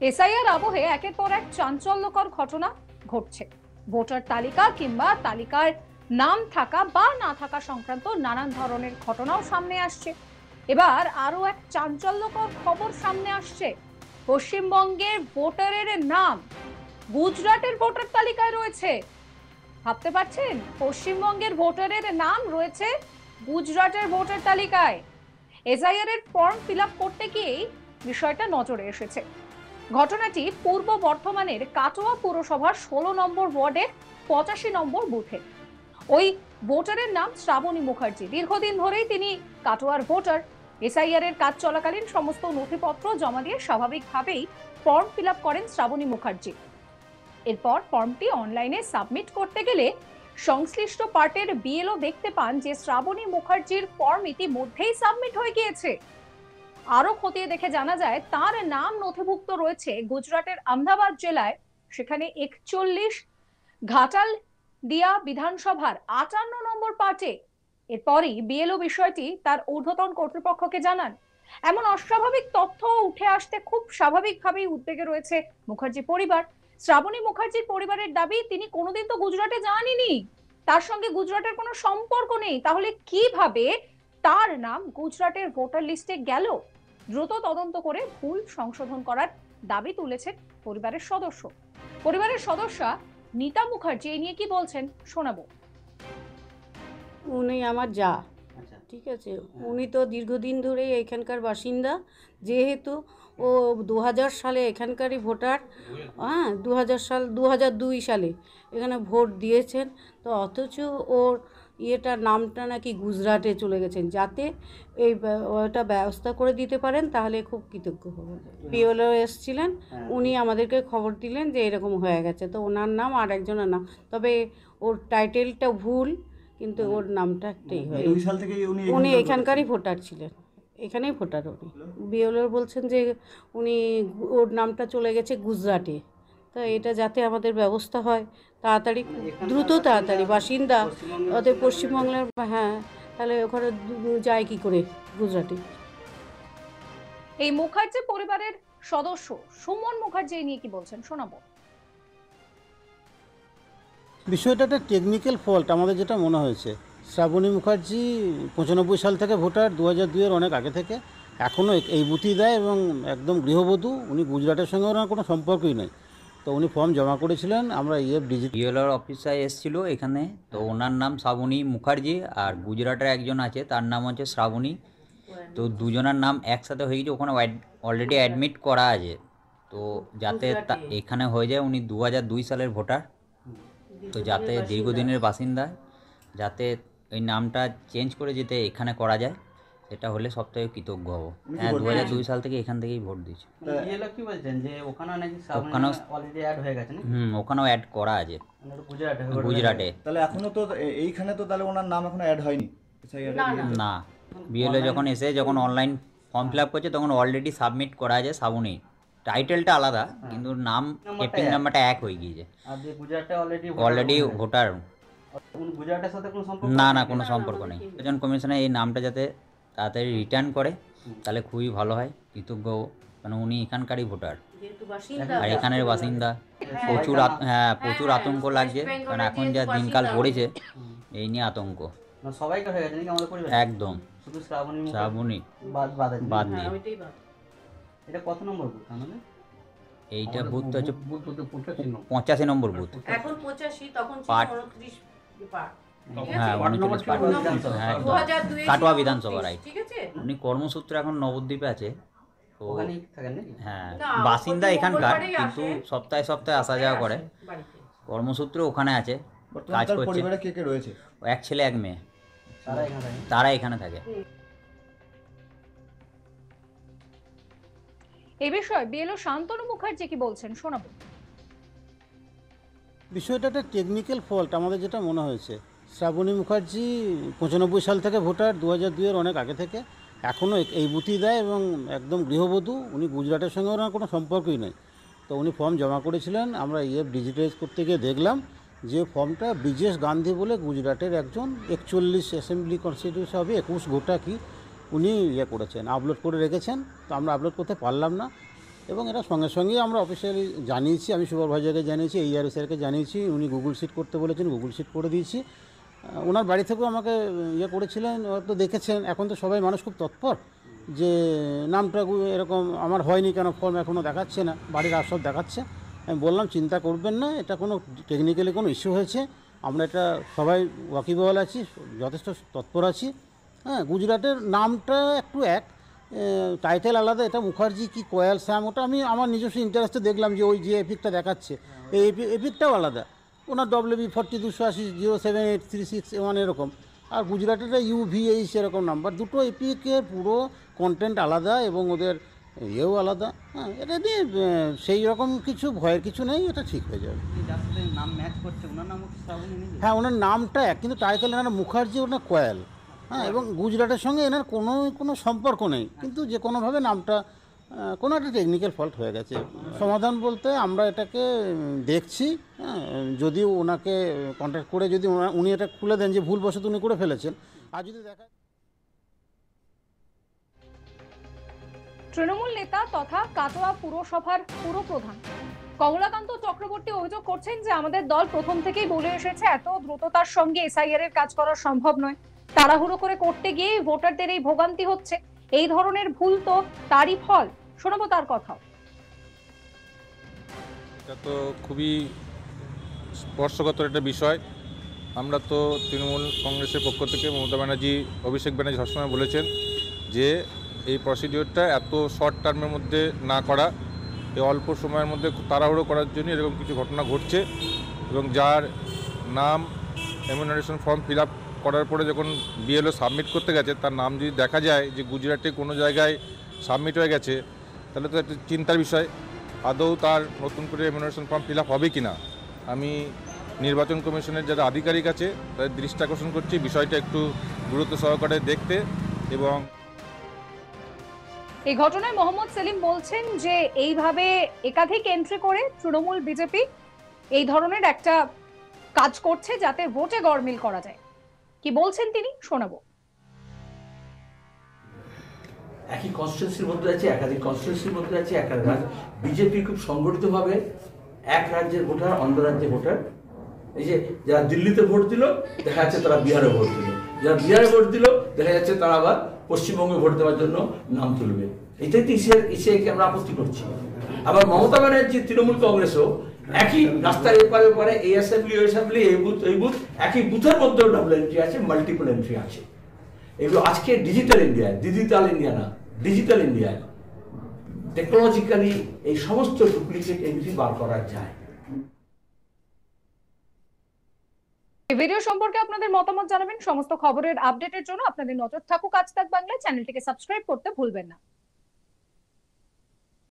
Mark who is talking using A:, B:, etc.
A: SIR আবহে একের পর এক চাঞ্চল্যকর ঘটনা ঘটছে। ভোটার তালিকা কিংবা তালিকার নাম থাকা বা না থাকা সংক্রান্ত নানান ধরনের ঘটনাও সামনে আসছে। এবার আরো এক চাঞ্চল্যকর খবর সামনে আসছে। পশ্চিমবঙ্গের ভোটারের নাম গুজরাটের ভোটার তালিকায় রয়েছে। ভাবতে পারছেন, পশ্চিমবঙ্গের ভোটারের নাম রয়েছে গুজরাটের ভোটার তালিকায়। এসআইআর এর ফর্ম ফিল আপ করতে গিয়েই বিষয়টা নজরে এসেছে। ঘটনাটি পূর্ব বর্ধমানের কাটোয়া পুরসভার 16 নম্বর ওয়ার্ডের 85 নম্বর বুথে। ওই ভোটারের নাম শ্রাবণী মুখার্জি। দীর্ঘদিন ধরেই তিনি কাটোয়ার ভোটার। এসআইআর এর কাজ চলাকালীন সমস্ত নথিপত্র জমা দিয়ে স্বাভাবিকভাবেই ফর্ম ফিল আপ করেন শ্রাবণী মুখার্জি। এরপর ফর্মটি অনলাইনে সাবমিট করতে গেলে সংশ্লিষ্ট পার্টের বিএলও দেখতে পান যে শ্রাবণী মুখার্জির ফর্ম ইতিমধ্যেই সাবমিট হয়ে গিয়েছে। আরো খতিয়ে দেখে জানা যায় তার নাম নথিভুক্ত রয়েছে গুজরাটের আহমেদাবাদ জেলায়, সেখানে 41 ঘাটাল দিয়া বিধানসভার 58 নম্বর পার্টে। এরপরই বিএলও বিষয়টি তার ঊর্ধ্বতন কর্তৃপক্ষকে জানান। এমন অস্বাভাবিক তথ্য উঠে আসতে খুব স্বাভাবিকভাবেই উদ্বেগে রয়েছে মুখার্জি পরিবার। শ্রাবণী মুখার্জির পরিবারের দাবি, তিনি কোনোদিন তো গুজরাটে যাননি, তার সঙ্গে গুজরাটের কোনো সম্পর্ক নেই। তাহলে কিভাবে তার নাম গুজরাটের ভোটার লিস্টে গেল? দ্রুত তদন্ত করে ভুল সংশোধন করার দাবি তুলেছেন পরিবারের সদস্যা নীতা মুখার্জি। এই নিয়ে কি বলছেন শোনাবো।
B: উনি আমার যা, ঠিক আছে। উনি তো দীর্ঘদিন ধরে এখানকার বাসিন্দা, যেহেতু ও 2000 সালে এখানকারই ভোটার। 2002 সালে এখানে ভোট দিয়েছেন। তো অথচ ওর নামটা নাকি গুজরাটে চলে গেছেন। যাতে ওটা ব্যবস্থা করে দিতে পারেন তাহলে খুব কৃতজ্ঞ হব। পিওলো এসেছিলেন, উনি আমাদেরকে খবর দিলেন যে এরকম হয়ে গেছে। তো ওনার নাম আর একজনের নাম, তবে ওর টাইটেলটা ভুল, কিন্তু ওর নামটা একটাই হয়। উনি এখানকারই ভোটার ছিলেন, এখানেই ভোটার। উনি বিএলও বলছেন যে ওর নামটা চলে গেছে গুজরাটে। তা এটা যাতে আমাদের ব্যবস্থা হয় তাড়াতাড়ি, তাড়াতাড়ি। বাসিন্দা ওদের পশ্চিমবাংলার, হ্যাঁ, তাহলে ওখানে যায় কি করে গুজরাটে?
A: এই মুখার্জি পরিবারের সদস্য সুমন মুখার্জি নিয়ে কি বলছেন শোনাবো।
C: বিষয়টা একটা টেকনিক্যাল ফল্ট আমাদের যেটা মনে হয়েছে। শ্রাবণী মুখার্জি 95 সাল থেকে ভোটার, 2002-এর অনেক আগে থেকে এখনও এই বুথই দেয় এবং একদম গৃহবধূ। উনি গুজরাটের সঙ্গে ওনার কোনো সম্পর্কই নেই। তো উনি ফর্ম জমা করেছিলেন, আমরা
D: ডিএলআর অফিসার এসেছিল এখানে। তো ওনার নাম শ্রাবণী মুখার্জি, আর গুজরাটের একজন আছে তার নাম হচ্ছে শ্রাবণী। তো দুজনের নাম একসাথে হয়ে গেছে, ওখানে অলরেডি অ্যাডমিট করা আছে। তো যাতে এখানে হয়ে যায়, উনি 2002 সালের ভোটার। তো যাতে দীর্ঘদিনের বাসিন্দা, যাতে ওই নামটা চেঞ্জ করে যেতে এখানে করা যায়, সেটা হলে সবথেকে কৃতজ্ঞ হব। হ্যাঁ, 2002 সাল থেকে এখান থেকেই ভোট দিয়েছি। ওখানেও অ্যাড করা আছে গুজরাটে।
E: তাহলে এখনো তো এইখানে তো তাহলে ওনার নাম এখনো অ্যাড হয়নি
D: না। বিএলও যখন অনলাইন ফর্ম ফিল আপ করছে তখন অলরেডি সাবমিট করা আছে শ্রাবণী। টাইটেলটা আলাদা, কিন্তু নাম এপিং নাম্বারটা এক হয়ে গিয়েছে। Already voter. না, কোনো সম্পর্ক নেই। নির্বাচন কমিশনে এই নামটা যাতে তাড়াতাড়ি রিটার্ন করে তাহলে খুবই ভালো হয়, কৃতজ্ঞ। কারণ উনি এখানকারই ভোটার আর এখানের বাসিন্দা। প্রচুর আতঙ্ক লাগছে, কারণ এখন যা দিনকাল পড়েছে এই নিয়ে আতঙ্ক একদম। শুধু শ্রাবণী বাদ দিয়ে।
F: এটা কত নম্বর বুথ আমাদের?
D: এইটা বুথ হচ্ছে 85 নম্বর বুথ।
B: এখন 85, তখন ছিল 29 পার্ট।
D: হ্যাঁ, 29 পার্ট। হ্যাঁ, কাটোয়া বিধানসভা, রাইট। ঠিক আছে। উনি কর্মসূত্রে এখন নবদ্বীপে আছে। তো
F: ওখানেই থাকেন নাকি?
D: হ্যাঁ, বাসিন্দা এখানকার, কিন্তু সপ্তাহে সপ্তাহে আসা যাওয়া করে। কর্মসূত্রে ওখানে আছে, কাজ করছে।
E: পরিবারে কে কে রয়েছে?
D: এক ছেলে এক মেয়ে, তারা এখানে থাকে।
A: এই বিষয়ে বিএলও শান্তনু মুখার্জি কি বলছেন শোনাবো।
C: বিষয়টা একটা টেকনিক্যাল ফল্ট আমাদের যেটা মনে হয়েছে। শ্রাবণী মুখার্জি 95 সাল থেকে ভোটার, 2002-এর অনেক আগে থেকে এখনও এই বুথই দেয় এবং একদম গৃহবধূ। উনি গুজরাটের সঙ্গে ওনার কোনো সম্পর্কই নেই। তো উনি ফর্ম জমা করেছিলেন, আমরা ডিজিটাইজ করতে গিয়ে দেখলাম যে ফর্মটা ব্রিজেশ গান্ধী বলে গুজরাটের একজন 41 অ্যাসেম্বলি কনস্টিটিউশন হবে 21 গোটা কি উনি করেছেন, আপলোড করে রেখেছেন। তো আমরা আপলোড করতে পারলাম না। এবং এটা সঙ্গে সঙ্গেই আমরা অফিসিয়ালি জানিয়েছি, আমি সুপারভাইজারকে জানিয়েছি, এইআরও স্যারকে জানিয়েছি, উনি গুগল শিট করতে বলেছেন, গুগল শিট করে দিয়েছি। ওনার বাড়ি থেকেও আমাকে ইয়ে করেছিলেন, তো দেখেছেন। এখন তো সবাই মানুষ খুব তৎপর যে নামটা এরকম আমার হয়নি কেন, ফর্ম এখনও দেখাচ্ছে না, বাড়ির আর সব দেখাচ্ছে। আমি বললাম চিন্তা করবেন না, এটা কোনো টেকনিক্যালি কোনো ইস্যু হয়েছে, আমরা এটা সবাই ওয়াকিবহাল আছি, যথেষ্ট তৎপর আছি। হ্যাঁ, গুজরাটের নামটা একটু টাইটেল আলাদা, এটা মুখার্জি কি কোয়াল শ্যাম, ওটা আমি আমার নিজস্ব ইন্টারেস্টে দেখলাম যে ওই যে এপিকটা দেখাচ্ছে এই এপিকটাও আলাদা, ওনার WB40-280-78361 এরকম, আর গুজরাটের UVH এরকম নাম্বার, দুটো এপিকের পুরো কন্টেন্ট আলাদা এবং ওদের ইয়েও আলাদা। হ্যাঁ, এটা নিয়ে সেই রকম কিছু ভয়ের কিছু নেই, এটা ঠিক হয়ে যাবে।
F: যার সাথে নাম ম্যাচ করছে ওনার নামও কি শ্রাবণী নিজে?
C: হ্যাঁ, ওনার নামটা এক, কিন্তু টাইটেল এনার মুখার্জি, ওনার কোয়াল। হ্যাঁ, এবং গুজরাটের সঙ্গে এনার কোনো সম্পর্ক নেই, কিন্তু যে কোনোভাবে নামটা কোনো একটা টেকনিক্যাল ফল্ট হয়ে গেছে। সমাধান বলতে আমরা এটাকে দেখছি, হ্যাঁ, যদি ওনাকে কন্ট্যাক্ট করে যদি উনি এটা খুলে দেন যে ভুলবশত উনি করে ফেলেছেন, আর যদি দেখা
A: তৃণমূল নেতা তথা কাটোয়া পুরসভার পুরপ্রধান কমলাকান্ত চক্রবর্তী অভিযোগ করছেন যে আমাদের দল প্রথম থেকেই বলে এসেছে এত দ্রুততার সঙ্গে এসআইআর এর কাজ করা সম্ভব নয়, তাড়াহুড়ো করে করতে গিয়ে ভোটারদের এই ভোগান্তি হচ্ছে, এই ধরনের ভুল তো তারই ফল। শোনাবো তার কথা।
G: এটা তো খুবই স্পর্শকাতর একটা বিষয়। আমরা তো তৃণমূল কংগ্রেসের পক্ষ থেকে মমতা ব্যানার্জি, অভিষেক ব্যানার্জি সবসময় বলেছেন যে এই প্রসিডিওরটা এত শর্ট টার্মের মধ্যে না করা, এই অল্প সময়ের মধ্যে তাড়াহুড়ো করার জন্য এরকম কিছু ঘটনা ঘটছে। এবং যার নাম এনুমারেশন ফর্ম ফিল আপ করার পরে যখন বিএলও সাবমিট করতে গেছে, তার নাম যদি দেখা যায় যে গুজরাটে কোনো জায়গায় সাবমিট হয়ে গেছে, তাহলে তো একটা চিন্তার বিষয়, আদৌ তার নতুন করে এনুমারেশন ফর্ম ফিল আপ হবে কি না। আমি নির্বাচন কমিশনের যারা আধিকারিক আছে তাদের দৃষ্টি আকর্ষণ করছি বিষয়টা একটু গুরুত্ব সহকারে দেখতে। এবং
A: এই ঘটনায় মোহাম্মদ সেলিম বলছেন যে এইভাবে একাধিক এন্ট্রি করে তৃণমূল বিজেপি এই ধরনের একটা কাজ করছে যাতে ভোটে গড়মিল করা যায়। কি বলছেন তিনি, শোনাবো।
H: একই কনস্টিটিউন্সির মধ্যে আছে, একাধিক কনস্টিটিউন্সির মধ্যে আছে, বিজেপি খুব সংগঠিতভাবে এক রাজ্যের ভোটার অন্য রাজ্যের ভোটার, এই যে যারা দিল্লিতে ভোট দিল দেখা যাচ্ছে তারা বিহারে ভোট দিল, যারা বিহারে ভোট দিল দেখা যাচ্ছে তারা আবার পশ্চিমবঙ্গে ভোট দেওয়ার জন্য নাম তুলবে। এটাই তো ইসিআইকে আমরা আপত্তি করছি। আবার মমতা ব্যানার্জি তৃণমূল কংগ্রেসও একই রাস্তার এপারে ওপারে এই অ্যাসেম্বলি ওই অ্যাসেম্বলি এই বুথ একই বুথের মধ্যেও ডাবল এন্ট্রি আছে, মাল্টিপল এন্ট্রি আছে। এগুলো আজকে ডিজিটাল ইন্ডিয়ায়, ডিজিটাল ইন্ডিয়া না, ডিজিটাল ইন্ডিয়ায় টেকনোলজিক্যালি এই সমস্ত ডুপ্লিকেট এন্ট্রি বার করা যায়।
A: এই ভিডিও সম্পর্কে আপনাদের মতামত জানাবেন। সমস্ত খবরের আপডেটের জন্য আপনাদের নজর থাকুক আজ তাক বাংলা, চ্যানেলটিকে সাবস্ক্রাইব করতে ভুলবেন না।